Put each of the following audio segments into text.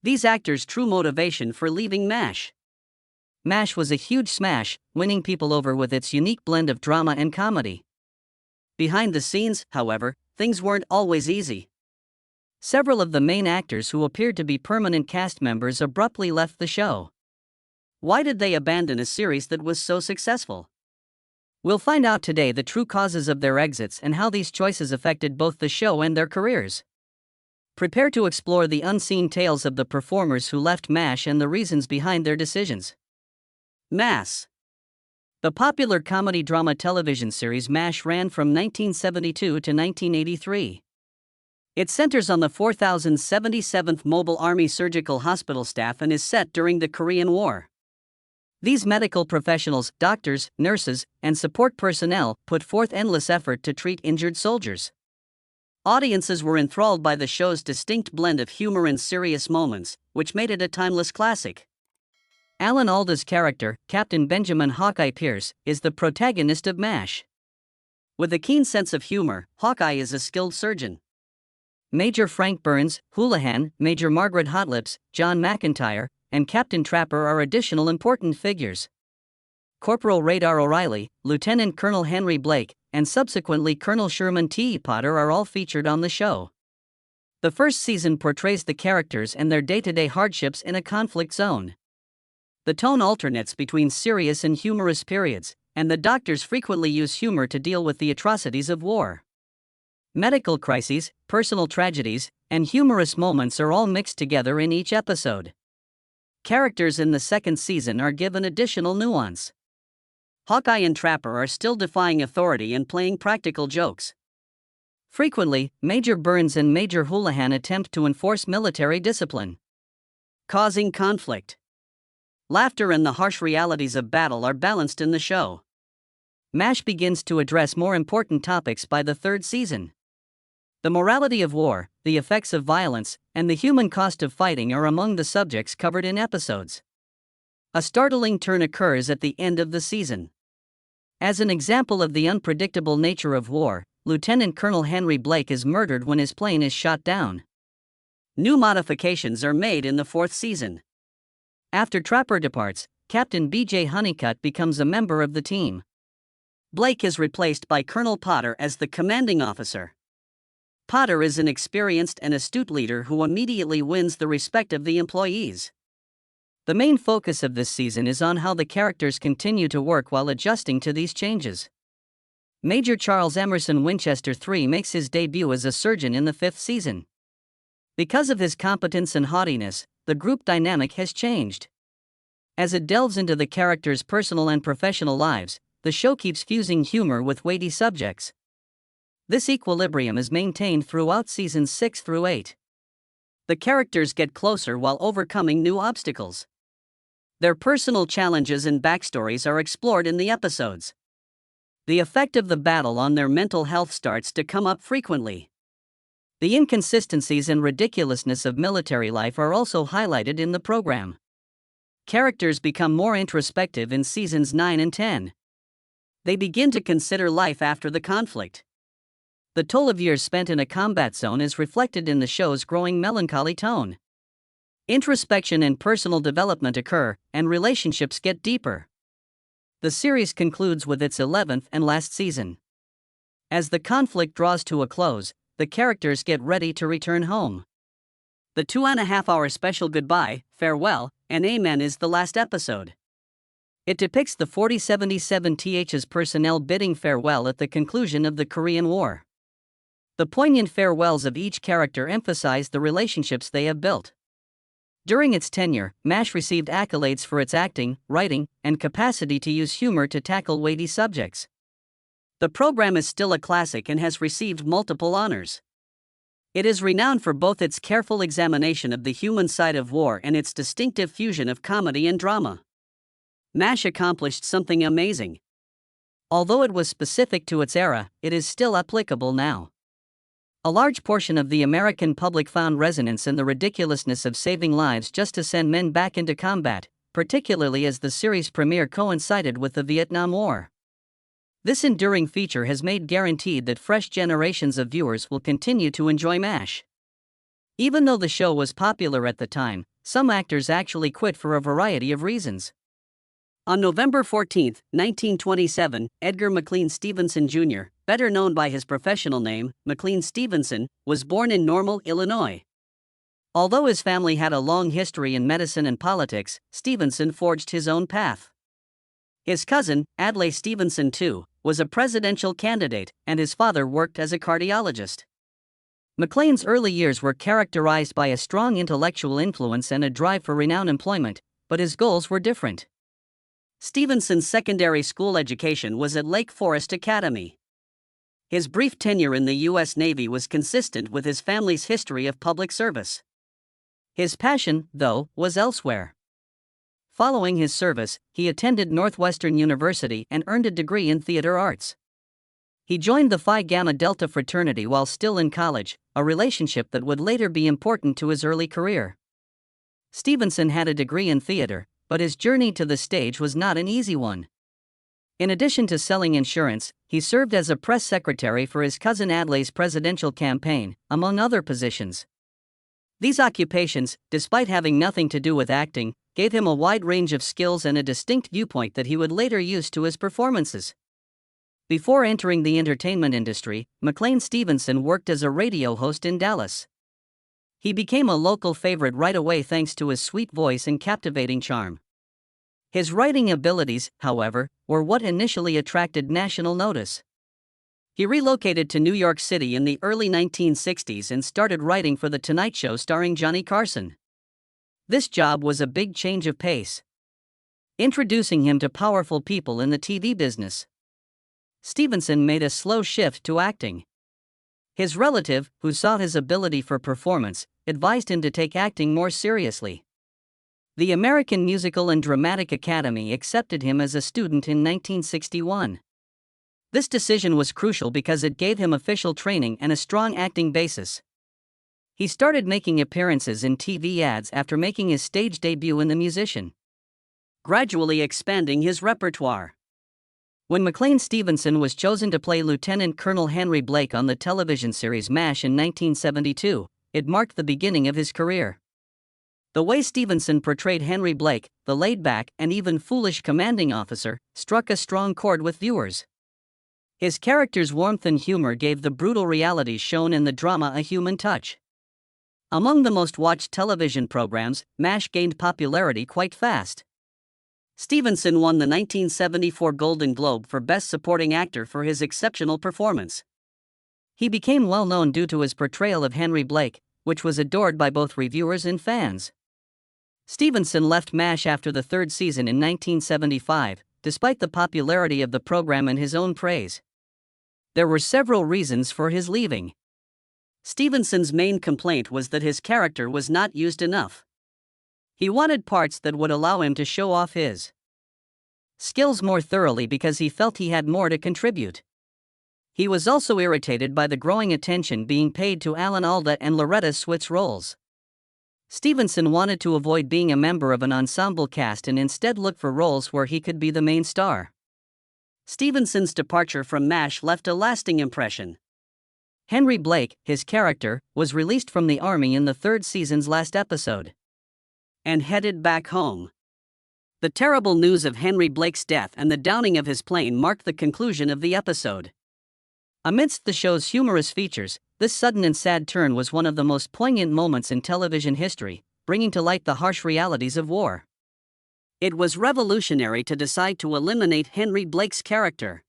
these actors' true motivation for leaving MASH. MASH was a huge smash, winning people over with its unique blend of drama and comedy. Behind the scenes, however, things weren't always easy. Several of the main actors who appeared to be permanent cast members abruptly left the show. Why did they abandon a series that was so successful? We'll find out today the true causes of their exits and how these choices affected both the show and their careers. Prepare to explore the unseen tales of the performers who left MASH and the reasons behind their decisions. MASH. The popular comedy-drama television series MASH ran from 1972 to 1983. It centers on the 4077th Mobile Army Surgical Hospital staff and is set during the Korean War. These medical professionals, doctors, nurses, and support personnel put forth endless effort to treat injured soldiers. Audiences were enthralled by the show's distinct blend of humor and serious moments, which made it a timeless classic. Alan Alda's character, Captain Benjamin Hawkeye Pierce, is the protagonist of MASH. With a keen sense of humor, Hawkeye is a skilled surgeon. Major Frank Burns, Houlihan, Major Margaret Hotlips, John McIntyre, and Captain Trapper are additional important figures. Corporal Radar O'Reilly, Lieutenant Colonel Henry Blake, and subsequently Colonel Sherman T. Potter are all featured on the show. The first season portrays the characters and their day-to-day hardships in a conflict zone. The tone alternates between serious and humorous periods, and the doctors frequently use humor to deal with the atrocities of war. Medical crises, personal tragedies, and humorous moments are all mixed together in each episode. Characters in the second season are given additional nuance. Hawkeye and Trapper are still defying authority and playing practical jokes. Frequently, Major Burns and Major Houlihan attempt to enforce military discipline, causing conflict. Laughter and the harsh realities of battle are balanced in the show. MASH begins to address more important topics by the third season. The morality of war, the effects of violence, and the human cost of fighting are among the subjects covered in episodes. A startling turn occurs at the end of the season. As an example of the unpredictable nature of war, Lieutenant Colonel Henry Blake is murdered when his plane is shot down. New modifications are made in the fourth season. After Trapper departs, Captain B.J. Honeycutt becomes a member of the team. Blake is replaced by Colonel Potter as the commanding officer. Potter is an experienced and astute leader who immediately wins the respect of the employees. The main focus of this season is on how the characters continue to work while adjusting to these changes. Major Charles Emerson Winchester III makes his debut as a surgeon in the fifth season. Because of his competence and haughtiness, the group dynamic has changed. As it delves into the characters' personal and professional lives, the show keeps fusing humor with weighty subjects. This equilibrium is maintained throughout seasons 6 through 8. The characters get closer while overcoming new obstacles. Their personal challenges and backstories are explored in the episodes. The effect of the battle on their mental health starts to come up frequently. The inconsistencies and ridiculousness of military life are also highlighted in the program. Characters become more introspective in seasons 9 and 10. They begin to consider life after the conflict. The toll of years spent in a combat zone is reflected in the show's growing melancholy tone. Introspection and personal development occur, and relationships get deeper. The series concludes with its 11th and last season. As the conflict draws to a close, the characters get ready to return home. The 2.5-hour special Goodbye, Farewell, and Amen is the last episode. It depicts the 4077th's personnel bidding farewell at the conclusion of the Korean War. The poignant farewells of each character emphasize the relationships they have built. During its tenure, MASH received accolades for its acting, writing, and capacity to use humor to tackle weighty subjects. The program is still a classic and has received multiple honors. It is renowned for both its careful examination of the human side of war and its distinctive fusion of comedy and drama. MASH accomplished something amazing. Although it was specific to its era, it is still applicable now. A large portion of the American public found resonance in the ridiculousness of saving lives just to send men back into combat, particularly as the series premiere coincided with the Vietnam War. This enduring feature has made guaranteed that fresh generations of viewers will continue to enjoy MASH. Even though the show was popular at the time, some actors actually quit for a variety of reasons. On November 14, 1927, Edgar McLean Stevenson Jr., better known by his professional name, McLean Stevenson, was born in Normal, Illinois. Although his family had a long history in medicine and politics, Stevenson forged his own path. His cousin, Adlai Stevenson II, was a presidential candidate, and his father worked as a cardiologist. McLean's early years were characterized by a strong intellectual influence and a drive for renowned employment, but his goals were different. Stevenson's secondary school education was at Lake Forest Academy. His brief tenure in the U.S. Navy was consistent with his family's history of public service. His passion, though, was elsewhere. Following his service, he attended Northwestern University and earned a degree in theater arts. He joined the Phi Gamma Delta fraternity while still in college, a relationship that would later be important to his early career. Stevenson had a degree in theater, but his journey to the stage was not an easy one. In addition to selling insurance, he served as a press secretary for his cousin Adlai's presidential campaign, among other positions. These occupations, despite having nothing to do with acting, gave him a wide range of skills and a distinct viewpoint that he would later use to his performances. Before entering the entertainment industry, McLean Stevenson worked as a radio host in Dallas. He became a local favorite right away thanks to his sweet voice and captivating charm. His writing abilities, however, were what initially attracted national notice. He relocated to New York City in the early 1960s and started writing for The Tonight Show starring Johnny Carson. This job was a big change of pace, introducing him to powerful people in the TV business. Stevenson made a slow shift to acting. His relative, who saw his ability for performance, advised him to take acting more seriously. The American Musical and Dramatic Academy accepted him as a student in 1961. This decision was crucial because it gave him official training and a strong acting basis. He started making appearances in TV ads after making his stage debut in The Musician, gradually expanding his repertoire. When McLean Stevenson was chosen to play Lieutenant Colonel Henry Blake on the television series MASH in 1972, it marked the beginning of his career. The way Stevenson portrayed Henry Blake, the laid-back and even foolish commanding officer, struck a strong chord with viewers. His character's warmth and humor gave the brutal realities shown in the drama a human touch. Among the most watched television programs, MASH gained popularity quite fast. Stevenson won the 1974 Golden Globe for Best Supporting Actor for his exceptional performance. He became well known due to his portrayal of Henry Blake, which was adored by both reviewers and fans. Stevenson left MASH after the third season in 1975, despite the popularity of the program and his own praise. There were several reasons for his leaving. Stevenson's main complaint was that his character was not used enough. He wanted parts that would allow him to show off his skills more thoroughly because he felt he had more to contribute. He was also irritated by the growing attention being paid to Alan Alda and Loretta Swit's roles. Stevenson wanted to avoid being a member of an ensemble cast and instead look for roles where he could be the main star. Stevenson's departure from MASH left a lasting impression. Henry Blake, his character, was released from the Army in the third season's last episode and headed back home. The terrible news of Henry Blake's death and the downing of his plane marked the conclusion of the episode. Amidst the show's humorous features, this sudden and sad turn was one of the most poignant moments in television history, bringing to light the harsh realities of war. It was revolutionary to decide to eliminate Henry Blake's character.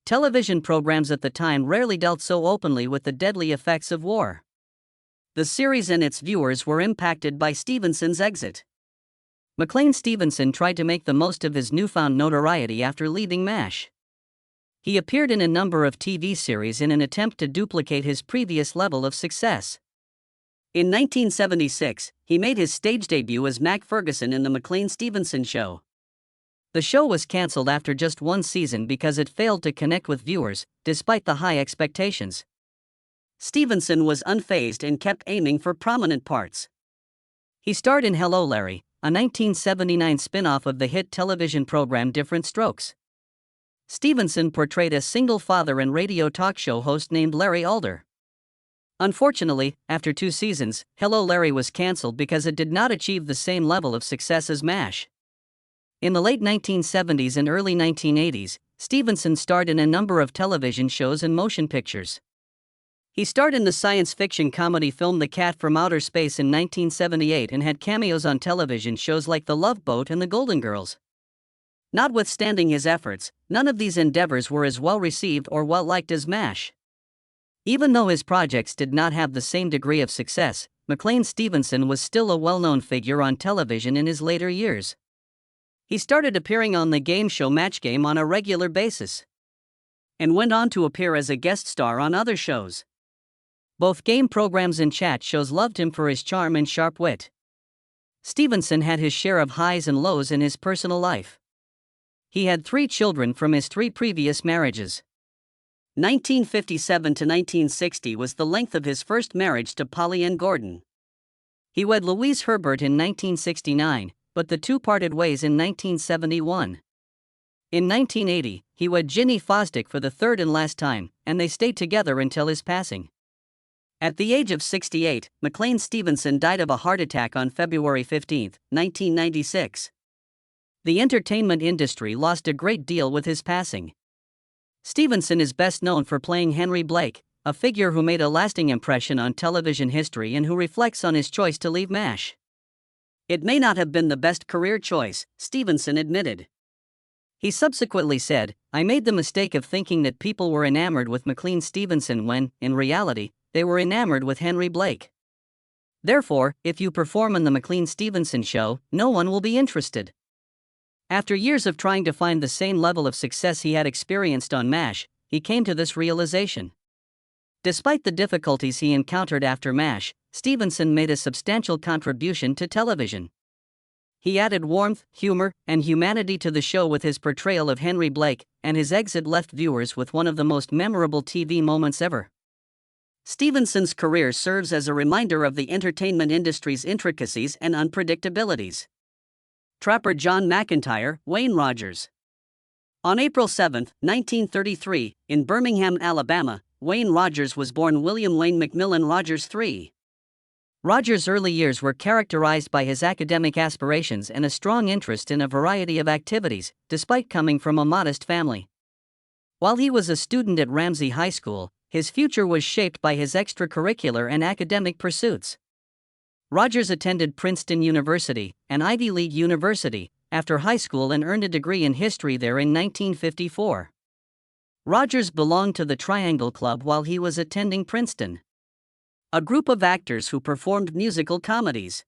Television programs at the time rarely dealt so openly with the deadly effects of war. The series and its viewers were impacted by Stevenson's exit. McLean Stevenson tried to make the most of his newfound notoriety after leaving MASH. He appeared in a number of TV series in an attempt to duplicate his previous level of success. In 1976, he made his stage debut as Mac Ferguson in The McLean Stevenson Show. The show was canceled after just one season because it failed to connect with viewers, despite the high expectations. Stevenson was unfazed and kept aiming for prominent parts. He starred in Hello, Larry, a 1979 spin-off of the hit television program Different Strokes. Stevenson portrayed a single father and radio talk show host named Larry Alder. Unfortunately, after 2 seasons, Hello Larry was cancelled because it did not achieve the same level of success as MASH. In the late 1970s and early 1980s, Stevenson starred in a number of television shows and motion pictures. He starred in the science fiction comedy film The Cat from Outer Space in 1978 and had cameos on television shows like The Love Boat and The Golden Girls. Notwithstanding his efforts, none of these endeavors were as well received or well liked as MASH. Even though his projects did not have the same degree of success, McLean Stevenson was still a well-known figure on television in his later years. He started appearing on the game show Match Game on a regular basis, and went on to appear as a guest star on other shows. Both game programs and chat shows loved him for his charm and sharp wit. Stevenson had his share of highs and lows in his personal life. He had 3 children from his 3 previous marriages. 1957 to 1960 was the length of his first marriage to Polly Ann Gordon. He wed Louise Herbert in 1969, but the two parted ways in 1971. In 1980, he wed Ginny Fosdick for the third and last time, and they stayed together until his passing. At the age of 68, McLean Stevenson died of a heart attack on February 15, 1996. The entertainment industry lost a great deal with his passing. Stevenson is best known for playing Henry Blake, a figure who made a lasting impression on television history and who reflects on his choice to leave MASH. It may not have been the best career choice, Stevenson admitted. He subsequently said, "I made the mistake of thinking that people were enamored with McLean Stevenson when, in reality, they were enamored with Henry Blake. Therefore, if you perform on the McLean Stevenson show, no one will be interested." After years of trying to find the same level of success he had experienced on MASH, he came to this realization. Despite the difficulties he encountered after MASH, Stevenson made a substantial contribution to television. He added warmth, humor, and humanity to the show with his portrayal of Henry Blake, and his exit left viewers with one of the most memorable TV moments ever. Stevenson's career serves as a reminder of the entertainment industry's intricacies and unpredictabilities. Trapper John McIntyre, Wayne Rogers. On April 7, 1933, in Birmingham, Alabama, Wayne Rogers was born William Wayne McMillan Rogers III. Rogers' early years were characterized by his academic aspirations and a strong interest in a variety of activities, despite coming from a modest family. While he was a student at Ramsey High School, his future was shaped by his extracurricular and academic pursuits. Rogers attended Princeton University, an Ivy League university, after high school and earned a degree in history there in 1954. Rogers belonged to the Triangle Club while he was attending Princeton, a group of actors who performed musical comedies.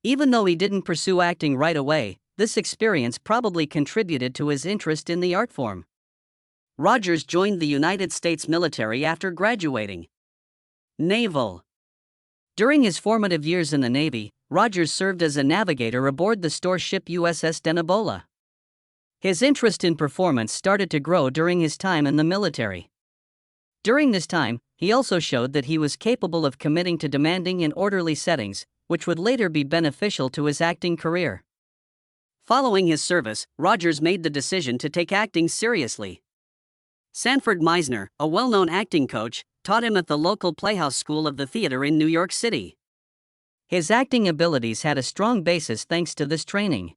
Even though he didn't pursue acting right away, this experience probably contributed to his interest in the art form. Rogers joined the United States military after graduating. Naval. During his formative years in the Navy, Rogers served as a navigator aboard the store ship USS Denebola. His interest in performance started to grow during his time in the military. During this time, he also showed that he was capable of committing to demanding and orderly settings, which would later be beneficial to his acting career. Following his service, Rogers made the decision to take acting seriously. Sanford Meisner, a well-known acting coach, taught him at the local Playhouse School of the Theater in New York City. His acting abilities had a strong basis thanks to this training.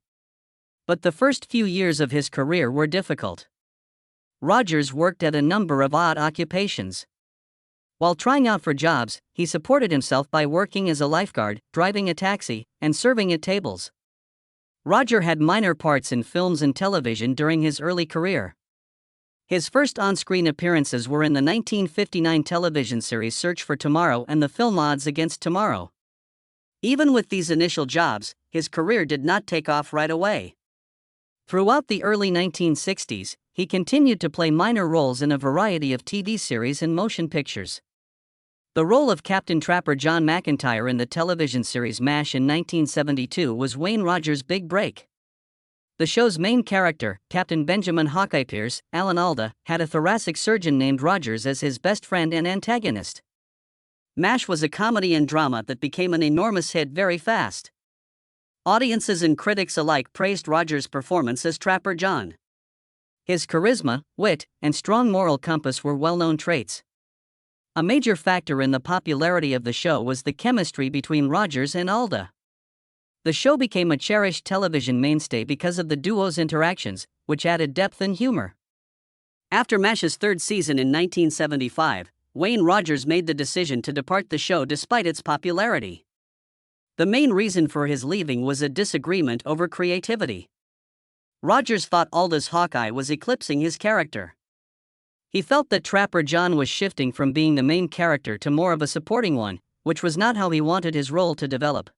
But the first few years of his career were difficult. Rogers worked at a number of odd occupations. While trying out for jobs, he supported himself by working as a lifeguard, driving a taxi, and serving at tables. Rogers had minor parts in films and television during his early career. His first on-screen appearances were in the 1959 television series Search for Tomorrow and the film Odds Against Tomorrow. Even with these initial jobs, his career did not take off right away. Throughout the early 1960s, he continued to play minor roles in a variety of TV series and motion pictures. The role of Captain Trapper John McIntyre in the television series MASH in 1972 was Wayne Rogers' big break. The show's main character, Captain Benjamin Hawkeye Pierce, Alan Alda, had a thoracic surgeon named Rogers as his best friend and antagonist. MASH was a comedy and drama that became an enormous hit very fast. Audiences and critics alike praised Rogers' performance as Trapper John. His charisma, wit, and strong moral compass were well-known traits. A major factor in the popularity of the show was the chemistry between Rogers and Alda. The show became a cherished television mainstay because of the duo's interactions, which added depth and humor. After MASH's third season in 1975, Wayne Rogers made the decision to depart the show despite its popularity. The main reason for his leaving was a disagreement over creativity. Rogers thought Alda's Hawkeye was eclipsing his character. He felt that Trapper John was shifting from being the main character to more of a supporting one, which was not how he wanted his role to develop.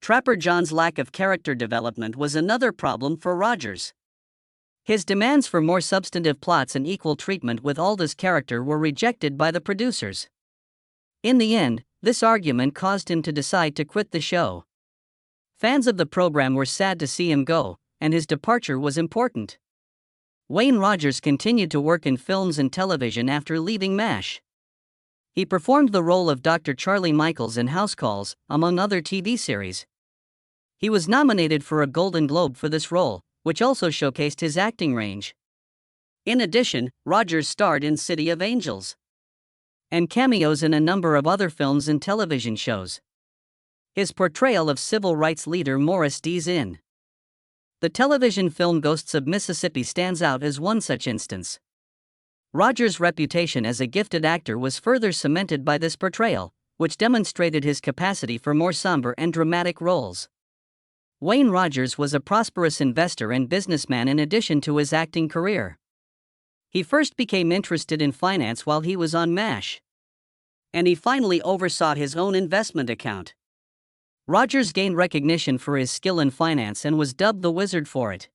Trapper John's lack of character development was another problem for Rogers. His demands for more substantive plots and equal treatment with Alda's character were rejected by the producers. In the end, this argument caused him to decide to quit the show. Fans of the program were sad to see him go, and his departure was important. Wayne Rogers continued to work in films and television after leaving MASH. He performed the role of Dr. Charlie Michaels in House Calls, among other TV series. He was nominated for a Golden Globe for this role, which also showcased his acting range. In addition, Rogers starred in City of Angels and cameos in a number of other films and television shows. His portrayal of civil rights leader Morris D. in the television film Ghosts of Mississippi stands out as one such instance. Rogers' reputation as a gifted actor was further cemented by this portrayal, which demonstrated his capacity for more somber and dramatic roles. Wayne Rogers was a prosperous investor and businessman in addition to his acting career. He first became interested in finance while he was on MASH. And he finally oversaw his own investment account. Rogers gained recognition for his skill in finance and was dubbed the Wizard for it.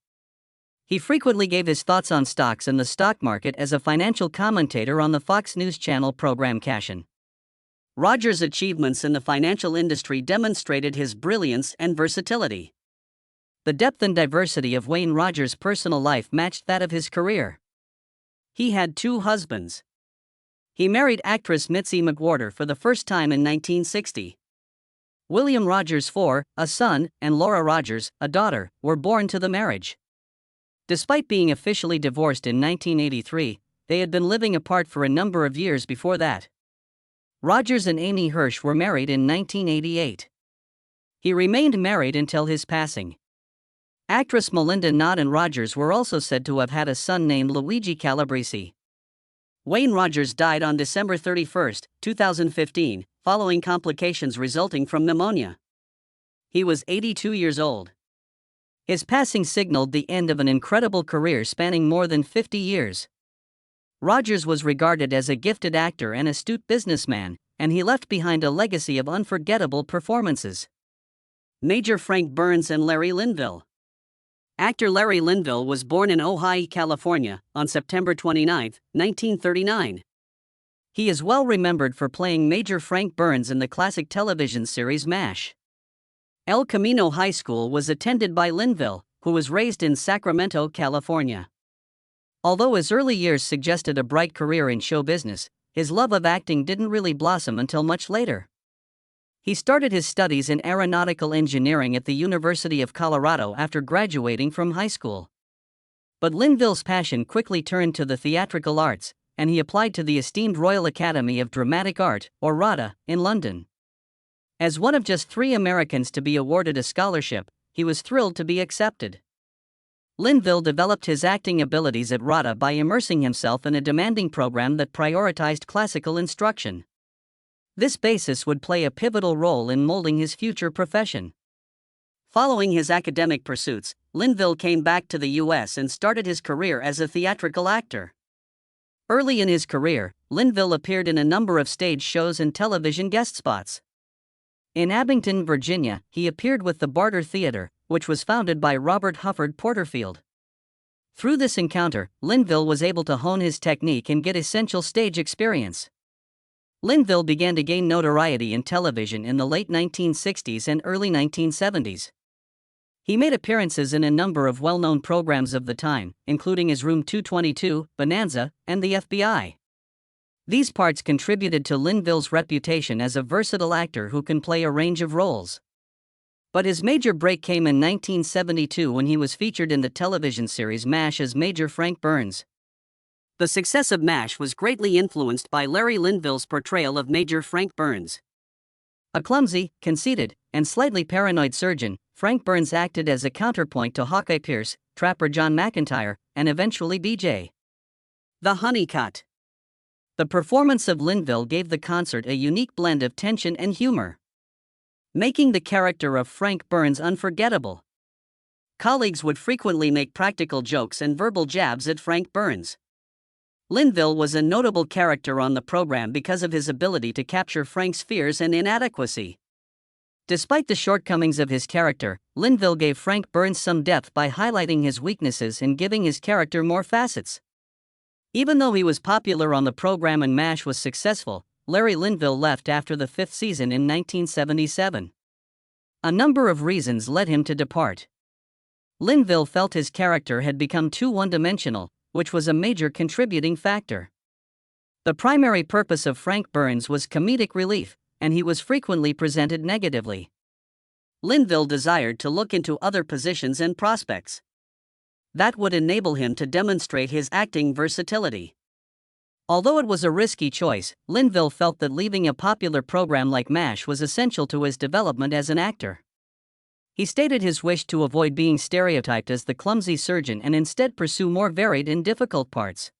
He frequently gave his thoughts on stocks and the stock market as a financial commentator on the Fox News Channel program Cashin. Rogers' achievements in the financial industry demonstrated his brilliance and versatility. The depth and diversity of Wayne Rogers' personal life matched that of his career. He had 2 husbands. He married actress Mitzi McWhorter for the first time in 1960. William Rogers IV, a son, and Laura Rogers, a daughter, were born to the marriage. Despite being officially divorced in 1983, they had been living apart for a number of years before that. Rogers and Amy Hirsch were married in 1988. He remained married until his passing. Actress Melinda Nott and Rogers were also said to have had a son named Luigi Calabrese. Wayne Rogers died on December 31, 2015, following complications resulting from pneumonia. He was 82 years old. His passing signaled the end of an incredible career spanning more than 50 years. Rogers was regarded as a gifted actor and astute businessman, and he left behind a legacy of unforgettable performances. Major Frank Burns and Larry Linville. Actor Larry Linville was born in Ojai, California, on September 29, 1939. He is well remembered for playing Major Frank Burns in the classic television series MASH. El Camino High School was attended by Linville, who was raised in Sacramento, California. Although his early years suggested a bright career in show business, his love of acting didn't really blossom until much later. He started his studies in aeronautical engineering at the University of Colorado after graduating from high school. But Linville's passion quickly turned to the theatrical arts, and he applied to the esteemed Royal Academy of Dramatic Art, or RADA, in London. As one of just 3 Americans to be awarded a scholarship, he was thrilled to be accepted. Linville developed his acting abilities at RADA by immersing himself in a demanding program that prioritized classical instruction. This basis would play a pivotal role in molding his future profession. Following his academic pursuits, Linville came back to the U.S. and started his career as a theatrical actor. Early in his career, Linville appeared in a number of stage shows and television guest spots. In Abington, Virginia, he appeared with the Barter Theater, which was founded by Robert Hufford Porterfield. Through this encounter, Linville was able to hone his technique and get essential stage experience. Linville began to gain notoriety in television in the late 1960s and early 1970s. He made appearances in a number of well-known programs of the time, including as Room 222, Bonanza, and the FBI. These parts contributed to Linville's reputation as a versatile actor who can play a range of roles. But his major break came in 1972 when he was featured in the television series MASH as Major Frank Burns. The success of MASH was greatly influenced by Larry Linville's portrayal of Major Frank Burns. A clumsy, conceited, and slightly paranoid surgeon, Frank Burns acted as a counterpoint to Hawkeye Pierce, Trapper John McIntyre, and eventually BJ. The Honeycut. The performance of Linville gave the concert a unique blend of tension and humor, making the character of Frank Burns unforgettable. Colleagues would frequently make practical jokes and verbal jabs at Frank Burns. Linville was a notable character on the program because of his ability to capture Frank's fears and inadequacy. Despite the shortcomings of his character, Linville gave Frank Burns some depth by highlighting his weaknesses and giving his character more facets. Even though he was popular on the program and MASH was successful, Larry Linville left after the 5th season in 1977. A number of reasons led him to depart. Linville felt his character had become too one-dimensional, which was a major contributing factor. The primary purpose of Frank Burns was comedic relief, and he was frequently presented negatively. Linville desired to look into other positions and prospects that would enable him to demonstrate his acting versatility. Although it was a risky choice, Linville felt that leaving a popular program like MASH was essential to his development as an actor. He stated his wish to avoid being stereotyped as the clumsy surgeon and instead pursue more varied and difficult parts.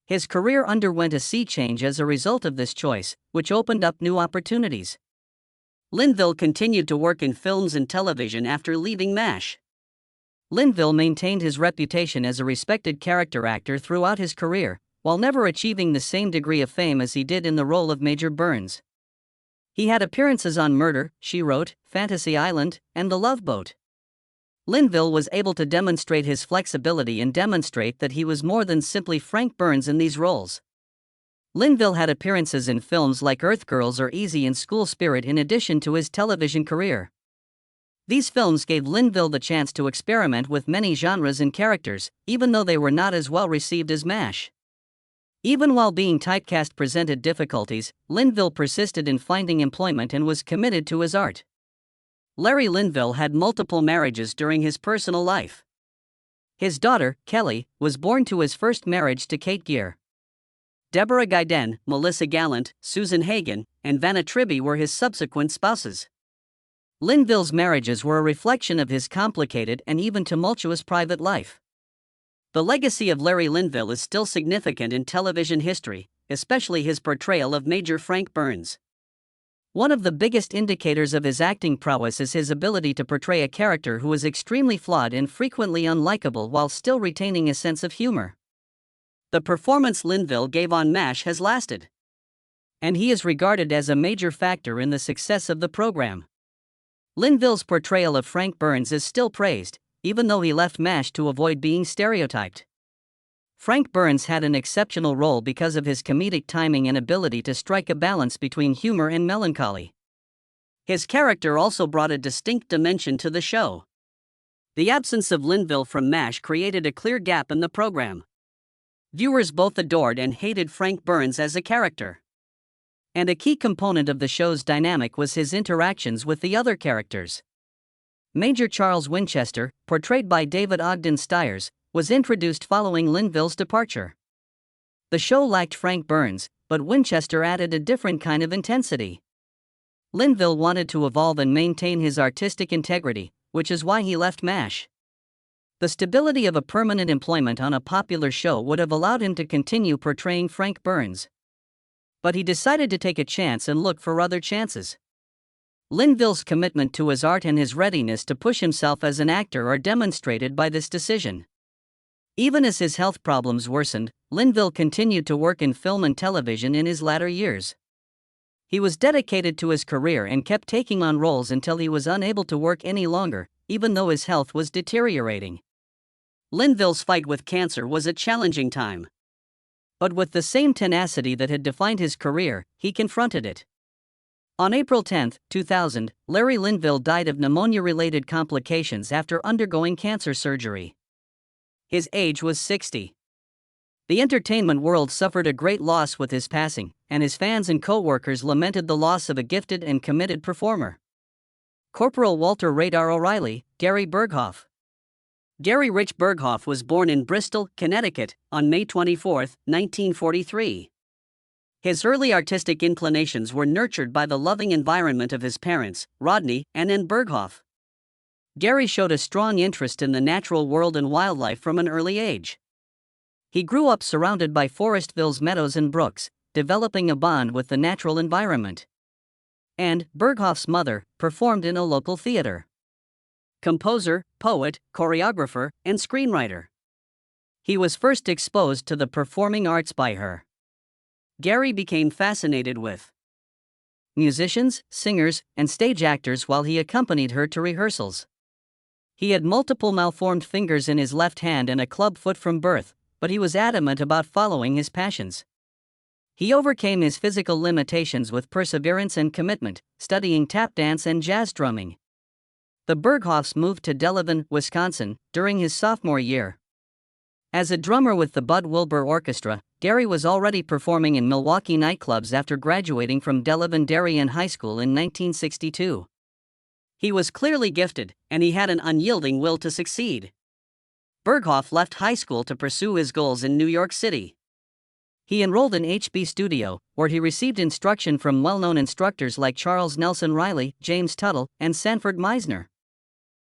His career underwent a sea change as a result of this choice, which opened up new opportunities. Linville continued to work in films and television after leaving MASH. Linville maintained his reputation as a respected character actor throughout his career, while never achieving the same degree of fame as he did in the role of Major Burns. He had appearances on Murder, She Wrote, Fantasy Island, and The Love Boat. Linville was able to demonstrate his flexibility and demonstrate that he was more than simply Frank Burns in these roles. Linville had appearances in films like Earth Girls or Easy and School Spirit in addition to his television career. These films gave Linville the chance to experiment with many genres and characters, even though they were not as well received as MASH. Even while being typecast presented difficulties, Linville persisted in finding employment and was committed to his art. Larry Linville had multiple marriages during his personal life. His daughter, Kelly, was born to his first marriage to Kate Gear. Deborah Gaiden, Melissa Gallant, Susan Hagen, and Vanna Tribby were his subsequent spouses. Linville's marriages were a reflection of his complicated and even tumultuous private life. The legacy of Larry Linville is still significant in television history, especially his portrayal of Major Frank Burns. One of the biggest indicators of his acting prowess is his ability to portray a character who is extremely flawed and frequently unlikable while still retaining a sense of humor. The performance Linville gave on MASH has lasted, and he is regarded as a major factor in the success of the program. Linville's portrayal of Frank Burns is still praised, even though he left MASH to avoid being stereotyped. Frank Burns had an exceptional role because of his comedic timing and ability to strike a balance between humor and melancholy. His character also brought a distinct dimension to the show. The absence of Linville from MASH created a clear gap in the program. Viewers both adored and hated Frank Burns as a character. And a key component of the show's dynamic was his interactions with the other characters. Major Charles Winchester, portrayed by David Ogden Stiers, was introduced following Linville's departure. The show lacked Frank Burns, but Winchester added a different kind of intensity. Linville wanted to evolve and maintain his artistic integrity, which is why he left MASH. The stability of a permanent employment on a popular show would have allowed him to continue portraying Frank Burns. But he decided to take a chance and look for other chances. Linville's commitment to his art and his readiness to push himself as an actor are demonstrated by this decision. Even as his health problems worsened, Linville continued to work in film and television in his latter years. He was dedicated to his career and kept taking on roles until he was unable to work any longer, even though his health was deteriorating. Linville's fight with cancer was a challenging time. But with the same tenacity that had defined his career, he confronted it. On April 10, 2000, Larry Linville died of pneumonia-related complications after undergoing cancer surgery. His age was 60. The entertainment world suffered a great loss with his passing, and his fans and co-workers lamented the loss of a gifted and committed performer. Corporal Walter Radar O'Reilly, Gary Berghoff, Gary Rich Berghoff was born in Bristol, Connecticut, on May 24, 1943. His early artistic inclinations were nurtured by the loving environment of his parents, Rodney and Ann Berghoff. Gary showed a strong interest in the natural world and wildlife from an early age. He grew up surrounded by Forestville's meadows and brooks, developing a bond with the natural environment. And Berghoff's mother performed in a local theater. Composer, poet, choreographer, and screenwriter. He was first exposed to the performing arts by her. Gary became fascinated with musicians, singers, and stage actors while he accompanied her to rehearsals. He had multiple malformed fingers in his left hand and a club foot from birth, but he was adamant about following his passions. He overcame his physical limitations with perseverance and commitment, studying tap dance and jazz drumming. The Berghoffs moved to Delavan, Wisconsin, during his sophomore year. As a drummer with the Bud Wilbur Orchestra, Gary was already performing in Milwaukee nightclubs after graduating from Delavan Darien High School in 1962. He was clearly gifted, and he had an unyielding will to succeed. Berghoff left high school to pursue his goals in New York City. He enrolled in HB Studio, where he received instruction from well-known instructors like Charles Nelson Riley, James Tuttle, and Sanford Meisner.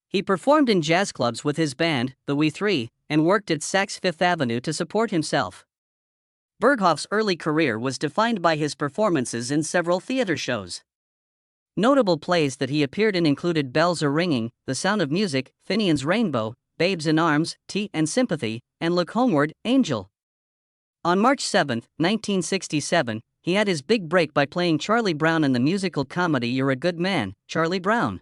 He performed in jazz clubs with his band, the We Three, and worked at Saks Fifth Avenue to support himself. Berghoff's early career was defined by his performances in several theater shows. Notable plays that he appeared in included Bells Are Ringing, The Sound of Music, Finian's Rainbow, Babes in Arms, Tea and Sympathy, and Look Homeward, Angel. On March 7, 1967, he had his big break by playing Charlie Brown in the musical comedy You're a Good Man, Charlie Brown.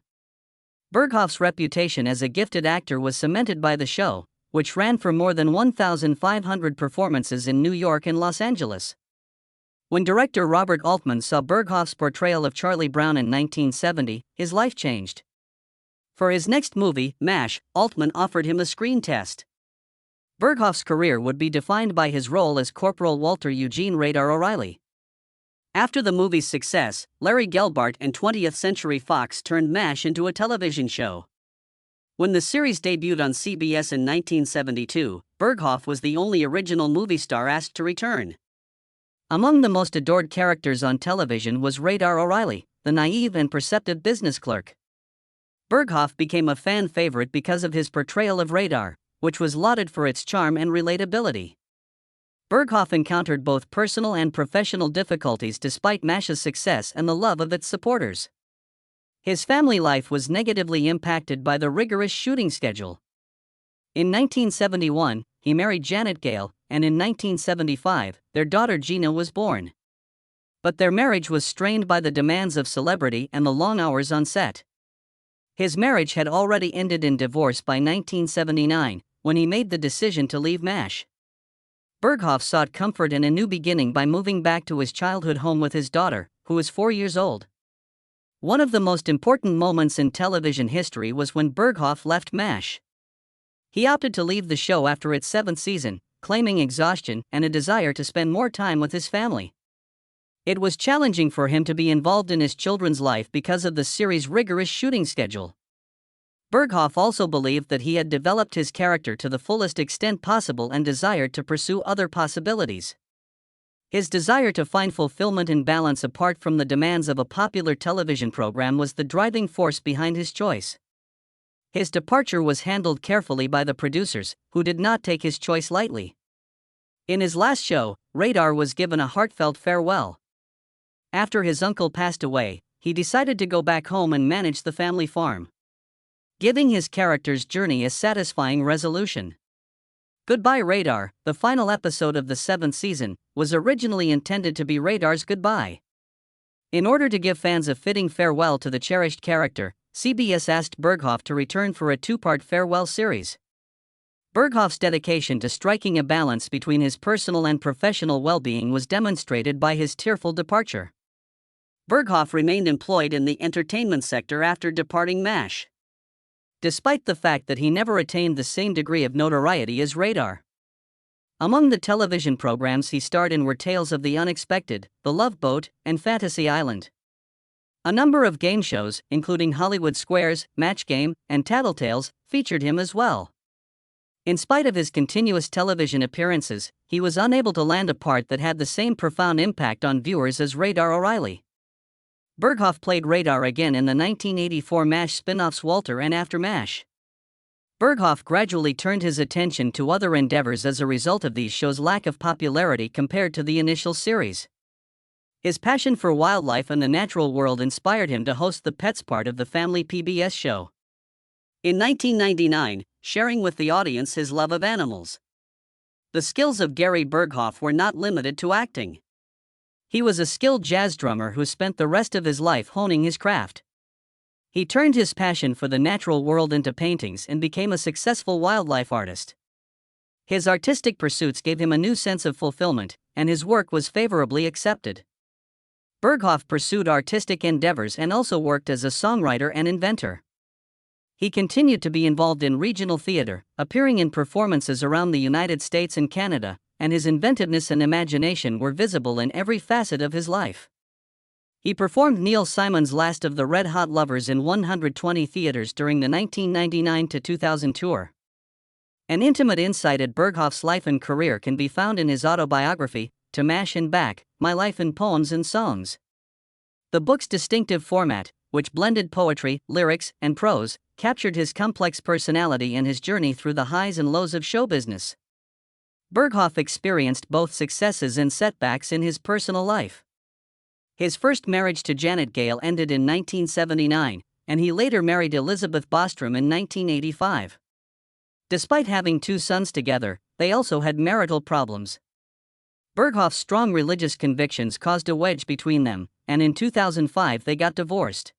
Berghoff's reputation as a gifted actor was cemented by the show, which ran for more than 1,500 performances in New York and Los Angeles. When director Robert Altman saw Berghoff's portrayal of Charlie Brown in 1970, his life changed. For his next movie, MASH, Altman offered him a screen test. Berghoff's career would be defined by his role as Corporal Walter Eugene Radar O'Reilly. After the movie's success, Larry Gelbart and 20th Century Fox turned MASH into a television show. When the series debuted on CBS in 1972, Berghoff was the only original movie star asked to return. Among the most adored characters on television was Radar O'Reilly, the naive and perceptive business clerk. Berghoff became a fan favorite because of his portrayal of Radar, which was lauded for its charm and relatability. Berghoff encountered both personal and professional difficulties despite MASH's success and the love of its supporters. His family life was negatively impacted by the rigorous shooting schedule. In 1971, he married Janet Gale, and in 1975, their daughter Gina was born. But their marriage was strained by the demands of celebrity and the long hours on set. His marriage had already ended in divorce by 1979, when he made the decision to leave MASH. Berghoff sought comfort and a new beginning by moving back to his childhood home with his daughter, who was 4 years old. One of the most important moments in television history was when Berghoff left MASH. He opted to leave the show after its 7th season, claiming exhaustion and a desire to spend more time with his family. It was challenging for him to be involved in his children's life because of the series' rigorous shooting schedule. Berghoff also believed that he had developed his character to the fullest extent possible and desired to pursue other possibilities. His desire to find fulfillment and balance apart from the demands of a popular television program was the driving force behind his choice. His departure was handled carefully by the producers, who did not take his choice lightly. In his last show, Radar was given a heartfelt farewell. After his uncle passed away, he decided to go back home and manage the family farm, giving his character's journey a satisfying resolution. Goodbye Radar, the final episode of the 7th season, was originally intended to be Radar's goodbye. In order to give fans a fitting farewell to the cherished character, CBS asked Berghoff to return for a 2-part farewell series. Berghoff's dedication to striking a balance between his personal and professional well-being was demonstrated by his tearful departure. Berghoff remained employed in the entertainment sector after departing MASH, despite the fact that he never attained the same degree of notoriety as Radar. Among the television programs he starred in were Tales of the Unexpected, The Love Boat, and Fantasy Island. A number of game shows, including Hollywood Squares, Match Game, and Tattletales, featured him as well. In spite of his continuous television appearances, he was unable to land a part that had the same profound impact on viewers as Radar O'Reilly. Berghoff played Radar again in the 1984 MASH spin-offs Walter and After MASH. Berghoff gradually turned his attention to other endeavors as a result of these shows' lack of popularity compared to the initial series. His passion for wildlife and the natural world inspired him to host the pets part of the family PBS show. In 1999, sharing with the audience his love of animals. The skills of Gary Berghoff were not limited to acting. He was a skilled jazz drummer who spent the rest of his life honing his craft. He turned his passion for the natural world into paintings and became a successful wildlife artist. His artistic pursuits gave him a new sense of fulfillment, and his work was favorably accepted. Berghoff pursued artistic endeavors and also worked as a songwriter and inventor. He continued to be involved in regional theater, appearing in performances around the United States and Canada, and his inventiveness and imagination were visible in every facet of his life. He performed Neil Simon's Last of the Red Hot Lovers in 120 theaters during the 1999-2000 tour. An intimate insight at Berghoff's life and career can be found in his autobiography, To Mash and Back, My Life in Poems and Songs. The book's distinctive format, which blended poetry, lyrics, and prose, captured his complex personality and his journey through the highs and lows of show business. Berghoff experienced both successes and setbacks in his personal life. His first marriage to Janet Gale ended in 1979, and he later married Elizabeth Bostrom in 1985. Despite having 2 sons together, they also had marital problems. Berghoff's strong religious convictions caused a wedge between them, and in 2005 they got divorced.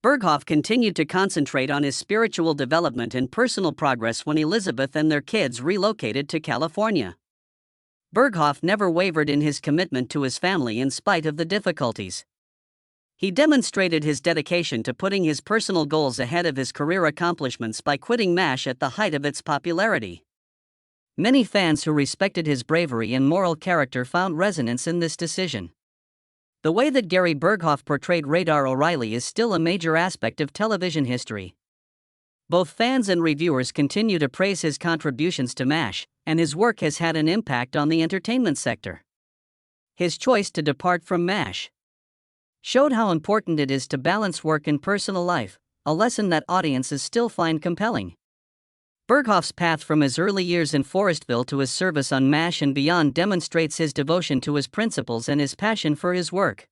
Berghoff continued to concentrate on his spiritual development and personal progress when Elizabeth and their kids relocated to California. Berghoff never wavered in his commitment to his family in spite of the difficulties. He demonstrated his dedication to putting his personal goals ahead of his career accomplishments by quitting MASH at the height of its popularity. Many fans who respected his bravery and moral character found resonance in this decision. The way that Gary Berghoff portrayed Radar O'Reilly is still a major aspect of television history. Both fans and reviewers continue to praise his contributions to MASH, and his work has had an impact on the entertainment sector. His choice to depart from MASH showed how important it is to balance work and personal life, a lesson that audiences still find compelling. Berghoff's path from his early years in Forestville to his service on MASH and beyond demonstrates his devotion to his principles and his passion for his work.